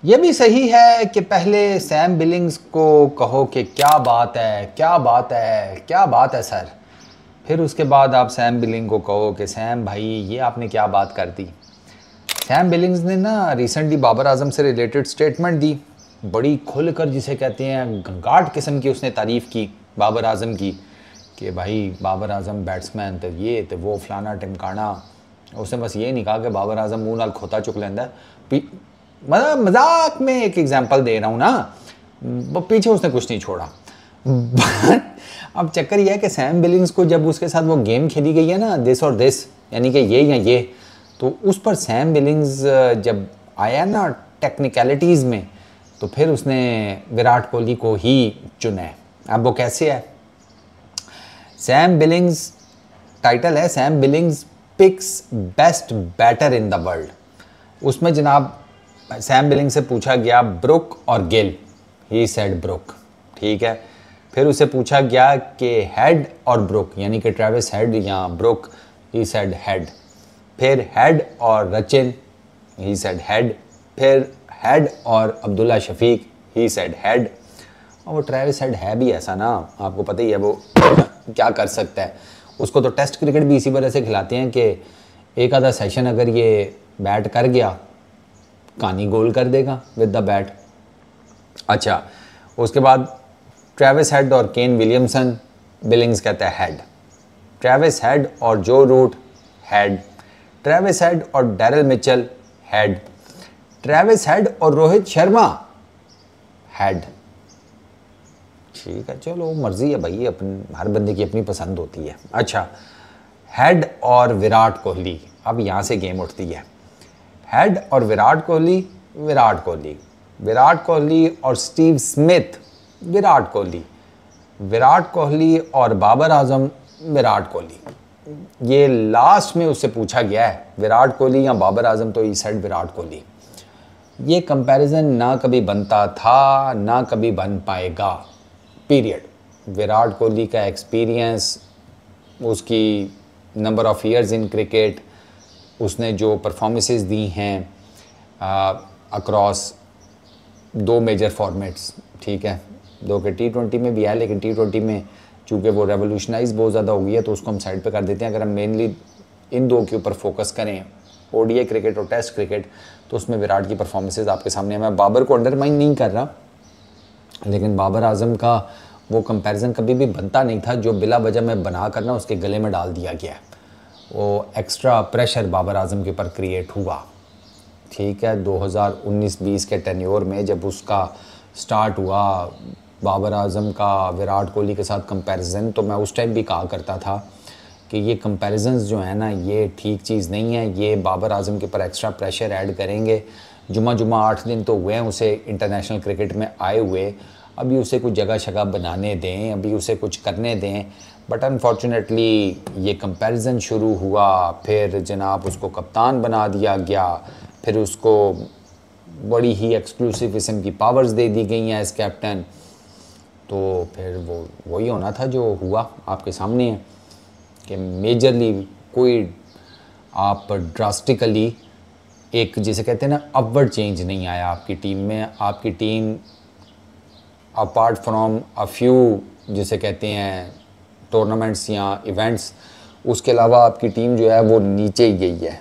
ये भी सही है कि पहले सैम बिलिंग्स को कहो कि क्या बात है, क्या बात है, क्या बात है सर। फिर उसके बाद आप सैम बिलिंग को कहो कि सैम भाई ये आपने क्या बात कर दी। सैम बिलिंग्स ने ना रिसेंटली बाबर आजम से रिलेटेड स्टेटमेंट दी, बड़ी खुल कर जिसे कहते हैं घंघाट किस्म की उसने तारीफ़ की बाबर आजम की कि भाई बाबर आजम बैट्समैन तो ये तो वो फलाना टिमकाना। उसने बस ये नहीं कहा कि बाबर आजम मुँह नाल खोता चुक लेंदा है। मतलब मजाक में एक एग्जांपल दे रहा हूँ ना, वो पीछे उसने कुछ नहीं छोड़ा। अब चक्कर यह है कि सैम बिलिंग्स को जब उसके साथ वो गेम खेली गई है ना, दिस और दिस, यानी कि ये या ये, तो उस पर सैम बिलिंग्स जब आया ना टेक्निकलिटीज़ में, तो फिर उसने विराट कोहली को ही चुना है। अब वो कैसे है, सैम बिलिंग्स, टाइटल है Sam Billings picks best batter in the world. उसमें जनाब सैम बिलिंग से पूछा गया ब्रुक और गिल, ही सेड ब्रुक, ठीक है। फिर उसे पूछा गया कि हेड और ब्रुक, यानी कि ट्रेविस हेड या ब्रुक, ही सेड हेड। फिर हेड और रचिन, ही सेड हेड। फिर हेड और Abdullah Shafique, he said Head. और वो ट्रेविस हेड है भी ऐसा ना, आपको पता ही है वो क्या कर सकता है। उसको तो टेस्ट क्रिकेट भी इसी वजह से खिलाते हैं कि एक आधा सेशन अगर ये बैट कर गया, कहानी गोल कर देगा विद द बैट। अच्छा, उसके बाद ट्रेविस हेड और केन विलियमसन, बिलिंग्स कहता है हेड। ट्रेविस हेड और जो रूट, हेड। ट्रेविस हेड और Daryl Mitchell, head. Travis head और रोहित शर्मा, हेड। ठीक है, चलो मर्जी है भाई, अपनी हर बंदे की अपनी पसंद होती है। अच्छा, हेड और विराट कोहली, अब यहाँ से गेम उठती है। हेड और विराट कोहली, विराट कोहली। विराट कोहली और स्टीव स्मिथ, विराट कोहली। विराट कोहली और बाबर आजम, विराट कोहली। ये लास्ट में उससे पूछा गया है विराट कोहली या बाबर आजम, तो ही सेड विराट कोहली। ये कंपैरिजन ना कभी बनता था ना कभी बन पाएगा, पीरियड। विराट कोहली का एक्सपीरियंस, उसकी number of years in cricket, उसने जो परफॉर्मेंसेस दी हैं अक्रॉस दो मेजर फॉर्मेट्स, ठीक है, दो के T20 में भी है, लेकिन T20 में चूँकि वो रेवोल्यूशनाइज बहुत ज़्यादा हो गई है तो उसको हम साइड पे कर देते हैं। अगर हम मेनली इन दो के ऊपर फोकस करें, ODI क्रिकेट और टेस्ट क्रिकेट, तो उसमें विराट की परफॉर्मेंसेज आपके सामने है। मैं बाबर को अंडरमाइन नहीं कर रहा, लेकिन बाबर आजम का वो कंपैरिजन कभी भी बनता नहीं था जो बिला वजह में बना कर ना उसके गले में डाल दिया गया। वो एक्स्ट्रा प्रेशर बाबर आजम के ऊपर क्रिएट हुआ, ठीक है। 2019-20 के टेन्योर में जब उसका स्टार्ट हुआ बाबर आजम का विराट कोहली के साथ कंपैरिजन, तो मैं उस टाइम भी कहा करता था कि ये कंपैरिजन्स जो है ना, ये ठीक चीज़ नहीं है, ये बाबर आजम के ऊपर एक्स्ट्रा प्रेशर ऐड करेंगे। जुमा 8 दिन तो हुए हैं उसे इंटरनेशनल क्रिकेट में आए हुए, अभी उसे कुछ जगह शगह बनाने दें, अभी उसे कुछ करने दें। बट अनफॉर्चुनेटली ये कंपैरिजन शुरू हुआ, फिर जनाब उसको कप्तान बना दिया गया, फिर उसको बड़ी ही एक्सक्लूसिव किस्म की पावर्स दे दी गई हैं एज कैप्टन। तो फिर वो वही होना था जो हुआ, आपके सामने है कि मेजरली कोई आप ड्रास्टिकली एक जिसे कहते हैं ना अपवर्ड चेंज नहीं आया आपकी टीम में। आपकी team apart from a few जिसे कहते हैं टूर्नामेंट्स या इवेंट्स, उसके अलावा आपकी टीम जो है वो नीचे ही गई है।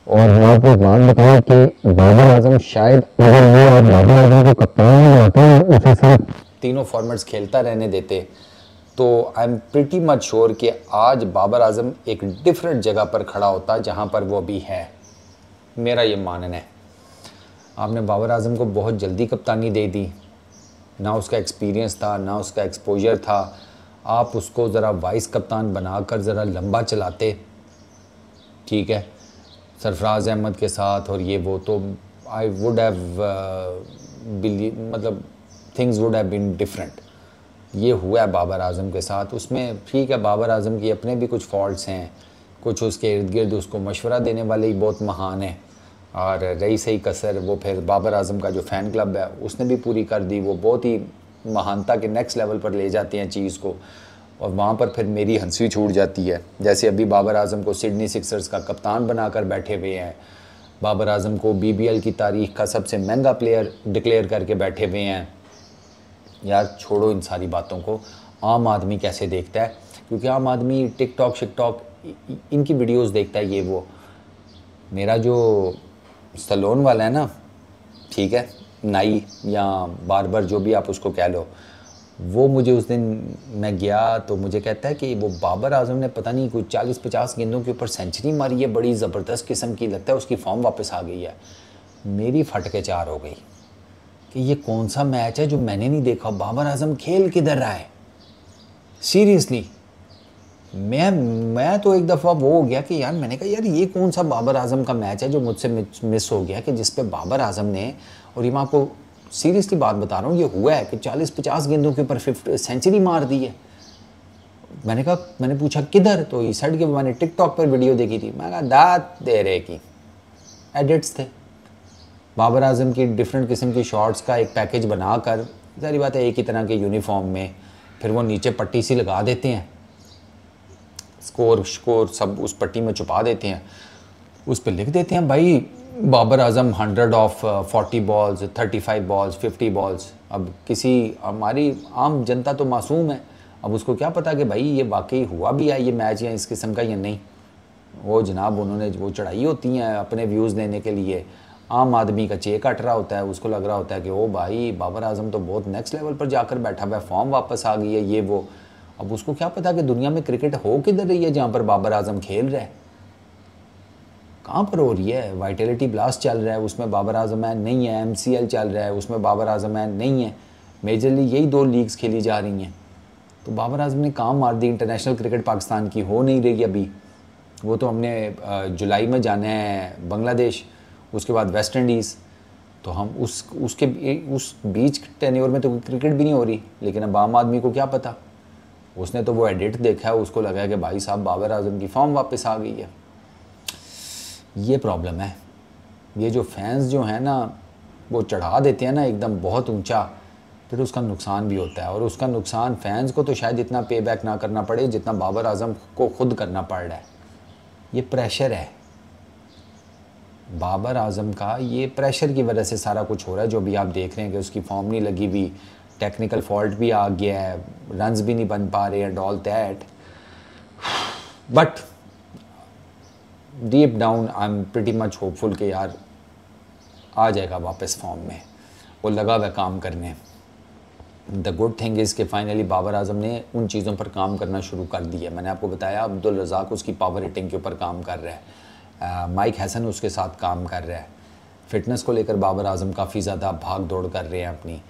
और मैं आपको बात बताऊँ कि बाबर आजम शायद अगर वो और बाबर आजम को कप्तान में बनाते हैं, उसे सिर्फ तीनों फॉर्मेट्स खेलता रहने देते, तो I am pretty much sure कि आज बाबर आजम एक डिफरेंट जगह पर खड़ा होता जहाँ पर वो अभी है। मेरा ये मानना है। आपने बाबर आजम को बहुत जल्दी कप्तानी दे दी, ना उसका एक्सपीरियंस था ना उसका एक्सपोजर था। आप उसको ज़रा वाइस कप्तान बनाकर ज़रा लंबा चलाते, ठीक है, सरफराज अहमद के साथ और ये वो, तो आई वुड हैव मतलब things would have been different. ये हुआ है बाबर आजम के साथ, उसमें ठीक है बाबर आजम की अपने भी कुछ फॉल्ट्स हैं, कुछ उसके इर्द गिर्द उसको मशवरा देने वाले ही बहुत महान हैं, और रही सही कसर वो फिर बाबर आजम का जो फ़ैन क्लब है उसने भी पूरी कर दी। वो बहुत ही महानता के नेक्स्ट लेवल पर ले जाते हैं चीज़ को, और वहाँ पर फिर मेरी हंसी छूट जाती है। जैसे अभी बाबर आजम को सिडनी सिक्सर्स का कप्तान बनाकर बैठे हुए हैं, बाबर आजम को BBL की तारीख का सबसे महंगा प्लेयर डिक्लेयर करके बैठे हुए हैं। यार छोड़ो इन सारी बातों को, आम आदमी कैसे देखता है, क्योंकि आम आदमी टिकटॉक शिकटॉक इनकी वीडियोस देखता है ये वो। मेरा जो सलोन वाला है ना, ठीक है, नाई या बार्बर जो भी आप उसको कह लो, वो मुझे उस दिन मैं गया तो मुझे कहता है कि वो बाबर आजम ने पता नहीं कोई 40-50 गेंदों के ऊपर सेंचुरी मारी है, बड़ी ज़बरदस्त किस्म की, लगता है उसकी फॉर्म वापस आ गई है। मेरी फट के चार हो गई कि ये कौन सा मैच है जो मैंने नहीं देखा, बाबर आजम खेल किधर रहा है सीरियसली। मैं तो एक दफ़ा वो हो गया कि यार, मैंने कहा यार ये कौन सा बाबर आजम का मैच है जो मुझसे मिस हो गया, कि जिस पे बाबर आजम ने, और ये मैं आपको सीरियसली बात बता रहा हूँ, ये हुआ है कि 40-50 गेंदों के ऊपर 50 सेंचुरी मार दी है। मैंने पूछा किधर, तो ये साइड के मैंने टिकटॉक पर वीडियो देखी थी। मैं कहा दात दे रहे की एडिट्स थे। बाबर आजम की डिफरेंट किस्म की शॉट्स का एक पैकेज बनाकर, सारी बात है एक ही तरह के यूनिफॉर्म में, फिर वो नीचे पट्टी सी लगा देते हैं, स्कोर सब उस पट्टी में छुपा देते हैं, उस पर लिख देते हैं भाई Babar Azam 100 of 40 balls, 35 balls, 50 balls. अब किसी हमारी आम जनता तो मासूम है, अब उसको क्या पता कि भाई ये वाकई हुआ भी है ये मैच या इस किस्म का या नहीं। वो जनाब उन्होंने वो चढ़ाई होती हैं अपने व्यूज़ लेने के लिए। आम आदमी का चेक कट रहा होता है, उसको लग रहा होता है कि ओ भाई बाबर आजम तो बहुत नेक्स्ट लेवल पर जाकर बैठा हुआ है, फॉर्म वापस आ गई है ये वो। अब उसको क्या पता कि दुनिया में क्रिकेट हो किधर रही है जहाँ पर बाबर आजम खेल रहा है, कहाँ पर हो रही है। वाइटलिटी ब्लास्ट चल रहा है, उसमें बाबर आजम है नहीं है, MCL चल रहा है, उसमें बाबर आजम है नहीं है, मेजर लीग यही 2 लीग्स खेली जा रही हैं। तो बाबर आजम ने काम मार दी। इंटरनेशनल क्रिकेट पाकिस्तान की हो नहीं रही अभी, वो तो हमने जुलाई में जाना है बांग्लादेश, उसके बाद वेस्ट इंडीज़, तो हम उस बीच टेन्योर में तो क्रिकेट भी नहीं हो रही। लेकिन अब आम आदमी को क्या पता, उसने तो वो एडिट देखा है, उसको लगा है कि भाई साहब बाबर आजम की फॉर्म वापस आ गई है। ये प्रॉब्लम है। ये जो फैंस जो हैं ना, वो चढ़ा देते हैं ना एकदम बहुत ऊंचा, फिर उसका नुकसान भी होता है। और उसका नुकसान फैंस को तो शायद इतना पे बैक ना करना पड़े जितना बाबर आजम को खुद करना पड़ रहा है। ये प्रेशर है बाबर आजम का, ये प्रेशर की वजह से सारा कुछ हो रहा है जो भी आप देख रहे हैं कि उसकी फॉर्म नहीं लगी हुई, टेक्निकल फॉल्ट भी आ गया है, रन्स भी नहीं बन पा रहे हैं, all that. But deep down I am pretty much hopeful कि यार आ जाएगा वापस फॉर्म में, वो लगा हुआ काम करने। द गुड थिंग इज़ कि फाइनली बाबर आजम ने उन चीज़ों पर काम करना शुरू कर दिया। मैंने आपको बताया अब्दुल रज़ाक उसकी पावर हिटिंग के ऊपर काम कर रहा है, माइक हैसन उसके साथ काम कर रहा है, फ़िटनेस को लेकर बाबर आजम काफ़ी ज़्यादा भाग दौड़ कर रहे हैं अपनी।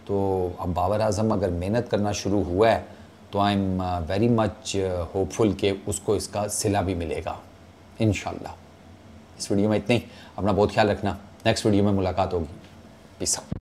तो अब बाबर आजम अगर मेहनत करना शुरू हुआ है तो I am very much hopeful कि उसको इसका सिला भी मिलेगा इंशाल्लाह। इस वीडियो में इतना ही, अपना बहुत ख्याल रखना, नेक्स्ट वीडियो में मुलाकात होगी, पीस आउट।